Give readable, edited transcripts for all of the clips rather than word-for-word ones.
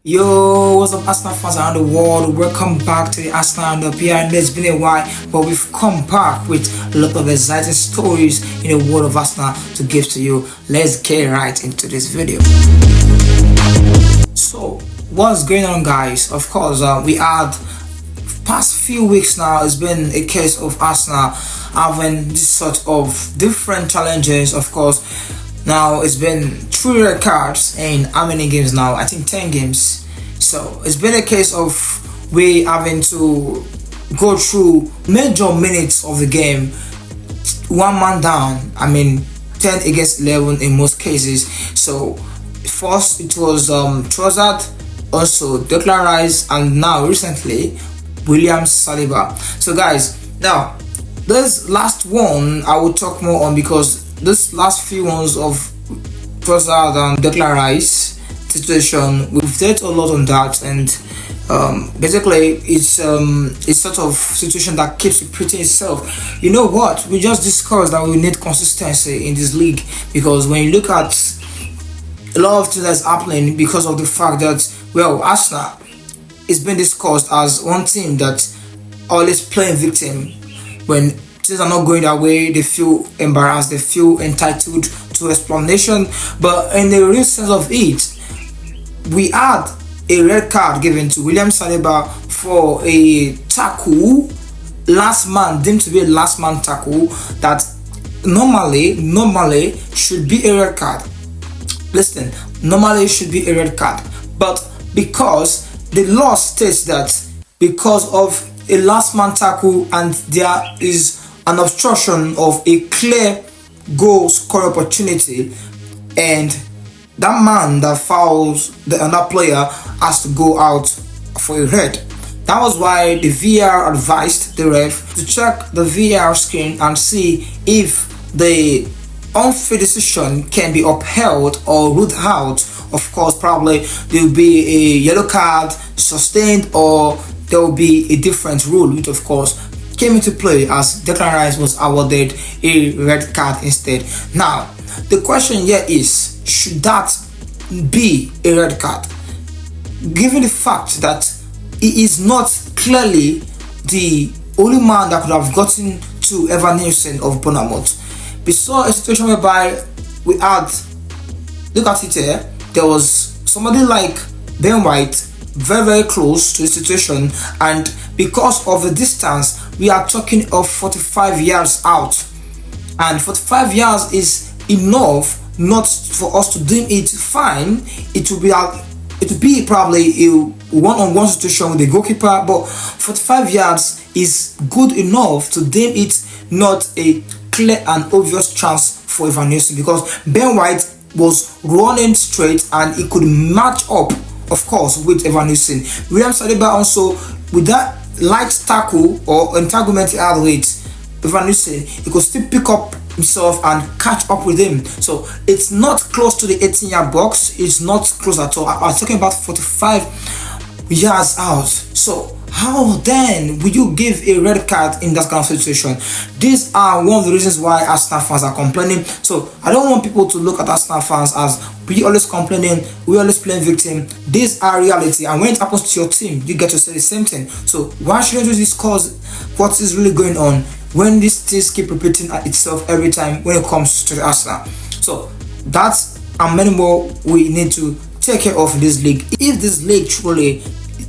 Yo, what's up, Arsenal fans around the world? Welcome back to the Arsenal Roundup here, and it's been a while, but we've come back with a lot of exciting stories in the world of Arsenal to give to you. Let's get right into this video. So, what's going on, guys? Of course, we had past few weeks now. It's been a case of Arsenal having this sort of different challenges. Of course, now it's been 3 red cards in how many games now? I think 10 games. So it's been a case of we having to go through major minutes of the game, one man down. I mean, 10 against 11 in most cases. So first it was Trossard, also Declan Rice, and now recently William Saliba. So guys, now this last one I will talk more on, because this last few ones of Trossard and Declan Rice situation, we've said a lot on that, and basically it's sort of situation that keeps repeating itself. You know what? We just discussed that we need consistency in this league, because when you look at a lot of things that's happening, because of the fact that, well, Arsenal is being discussed as one team that always playing victim. When things are not going their way, they feel embarrassed, they feel entitled to explanation. But in the real sense of it, we had a red card given to William Saliba for a tackle, last man, deemed to be a last man tackle, that normally should be a red card. Listen, normally it should be a red card, but because the law states that because of a last man tackle and there is an obstruction of a clear goal score opportunity, and that man that fouls the another player has to go out for a red. That was why the VAR advised the ref to check the VAR screen and see if the unfair decision can be upheld or ruled out. Of course, probably there will be a yellow card sustained, or there will be a different rule, which of course came into play as Declan Rice was awarded a red card instead. Now, the question here is, should that be a red card? Given the fact that he is not clearly the only man that could have gotten to Evan Nielsen of Bournemouth. We saw a situation whereby we had, look at it here, there was somebody like Ben White very close to the situation, and because of the distance, we are talking of 45 yards out, and 45 yards is enough not for us to deem it fine. It will be probably a one-on-one situation with the goalkeeper, but 45 yards is good enough to deem it not a clear and obvious chance for Evan Nielsen, because Ben White was running straight and he could match up, of course, with Evan Nielsen. William Saliba also, with that light tackle or entanglement he had with Evan Nielsen, he could still pick up himself and catch up with him. So it's not close to the 18-yard box, it's not close at all. I was talking about 45 yards out. So how then will you give a red card in that kind of situation? These are one of the reasons why Arsenal fans are complaining. So I don't want people to look at Arsenal fans as we always complaining, we always playing victim. These are reality, and when it happens to your team, you get to say the same thing. So why shouldn't we discuss what is really going on when these things keep repeating itself every time when it comes to the Arsenal? So that's and many more we need to take care of in this league. If this league truly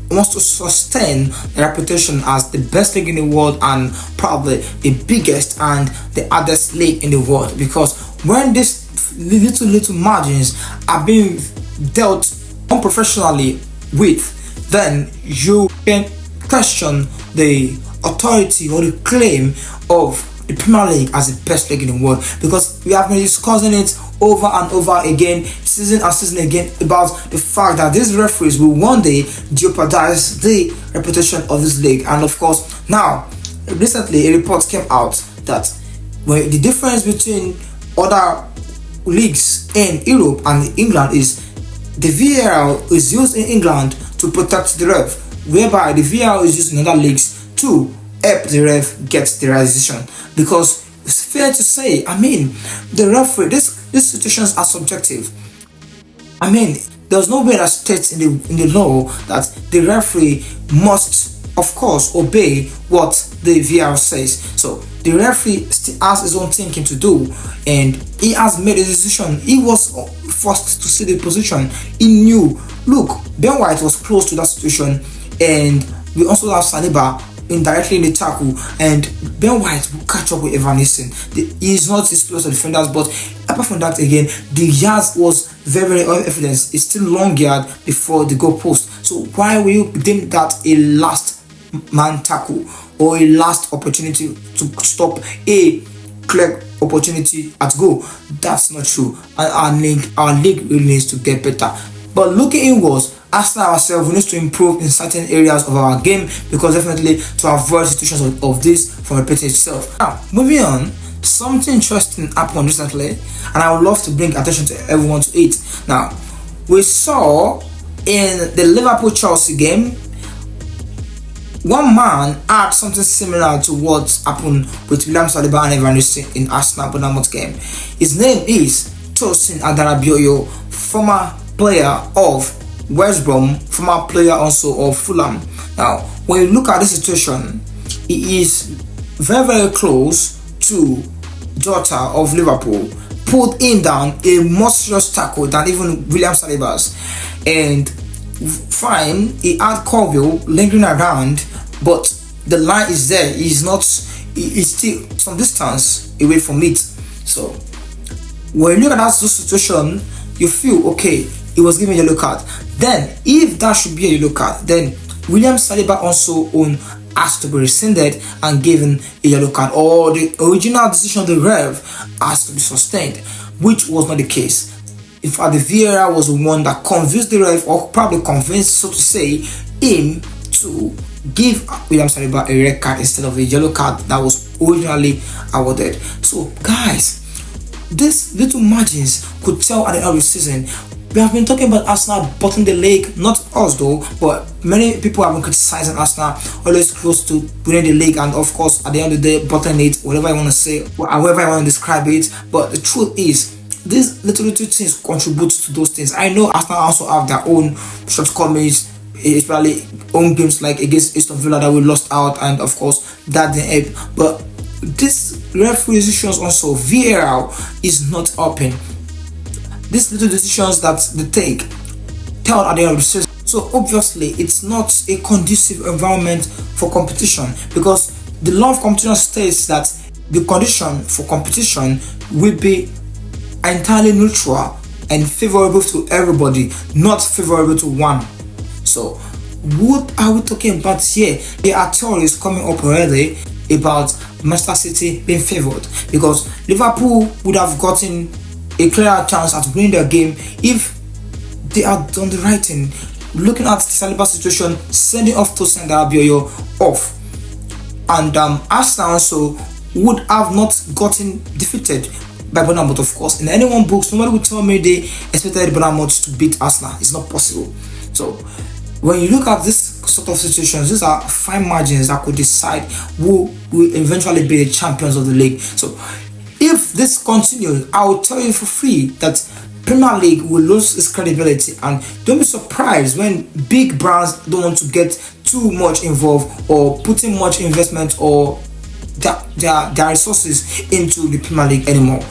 wants to sustain the reputation as the best league in the world, and probably the biggest and the hardest league in the world, because when these little margins are being dealt unprofessionally with, then you can question the authority or the claim of the Premier League as the best league in the world, because we have been discussing it over and over again, season and season again, about the fact that these referees will one day jeopardize the reputation of this league. And of course, now recently a report came out that when the difference between other leagues in Europe and England is the VAR is used in England to protect the ref, whereby the VAR is used in other leagues to help the ref get the realization. Because it's fair to say, I mean, the referee, these situations are subjective. I mean, there's no way that states in the law that the referee must, of course, obey what the VAR says. So the referee still has his own thinking to do, and he has made a decision. He was forced to see the position. He knew, look, Ben White was close to that situation, and we also have Saliba indirectly in the tackle, and Ben White will catch up with Evan Nielsen. He is not his close defenders, but apart from that, again, the yards was very evident. It's still long yard before the goal post. So why will you deem that a last man tackle or a last opportunity to stop a clear opportunity at goal? That's not true, and our league really needs to get better. But looking inwards, Arsenal ourselves, we need to improve in certain areas of our game, because definitely to avoid situations of this from repeating itself. Now, moving on, something interesting happened recently, and I would love to bring attention to everyone to it. Now, we saw in the Liverpool-Chelsea game, one man had something similar to what happened with William Saliba and Evan Nielsen in Arsenal-Bournemouth game. His name is Tosin Adarabioyo, former player of West Brom, former player also of Fulham. Now, when you look at this situation, he is very close to Jota of Liverpool, put him down a more serious tackle than even William Saliba's. And fine, he had Colville lingering around, but the line is there. He's still some distance away from it. So when you look at that situation, you feel okay, he was given a yellow card. Then if that should be a yellow card, then William Saliba also has to be rescinded and given a yellow card, or the original decision of the ref has to be sustained, which was not the case. In fact, the VAR was the one that convinced the ref, or probably convinced, so to say, him to give William Saliba a red card instead of a yellow card that was originally awarded. So guys, these little margins could tell at the end of the season. We have been talking about Arsenal bottoming the league, not us though, but many people have been criticizing Arsenal, always close to winning the league, and of course at the end of the day bottoming it, whatever I want to say, however I want to describe it. But the truth is, these little things contribute to those things. I know Arsenal also have their own shortcomings, especially own games like against Aston Villa that we lost out, and of course that didn't help. But this referee decisions also, VAR is not open. These little decisions that they take tell at the end of the season. So obviously it's not a conducive environment for competition, because the law of competition states that the condition for competition will be entirely neutral and favorable to everybody, not favorable to one. So what are we talking about here? There are theories coming up already about Manchester City being favored, because Liverpool would have gotten a clearer chance at winning their game if they had done the right thing. Looking at the Saliba situation, sending off Tosin Adarabioyo off, and Arsenal also would have not gotten defeated by Bournemouth. Of course, in anyone's books, nobody would tell me they expected Bournemouth to beat Arsenal. It's not possible. So when you look at this sort of situations, these are fine margins that could decide who will eventually be the champions of the league. So if this continues, I will tell you for free that Premier League will lose its credibility, and don't be surprised when big brands don't want to get too much involved or putting much investment or their resources into the Premier League anymore.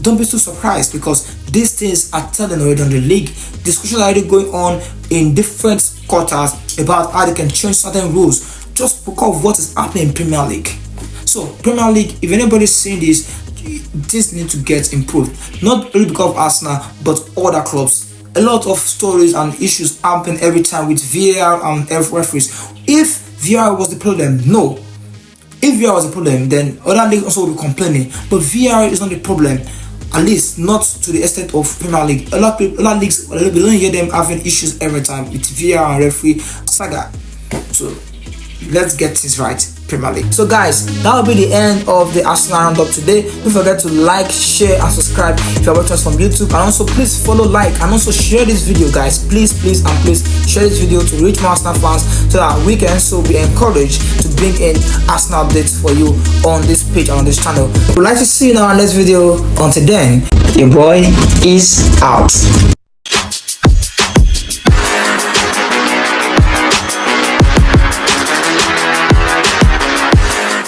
Don't be too surprised, because these things are telling already on the league. Discussions are already going on in different quarters about how they can change certain rules just because of what is happening in Premier League. So Premier League, if anybody's saying this needs to get improved, not only because of Arsenal but other clubs. A lot of stories and issues happen every time with VAR and referees. If VAR was the problem, no. If VAR was the problem, then other leagues also will be complaining. But VAR is not the problem, at least not to the extent of Premier League. A lot of leagues, we don't hear them having issues every time with VAR and referee saga. So let's get things right, Premier League. So guys, that will be the end of the Arsenal Roundup today. Don't forget to like, share and subscribe if you're watching us from YouTube, and also please follow, like and also share this video, guys. Please share this video to reach more Arsenal fans, so that we can also be encouraged to bring in Arsenal updates for you on this page and on this channel. We'd like to see you in our next video. Until then, your boy is out.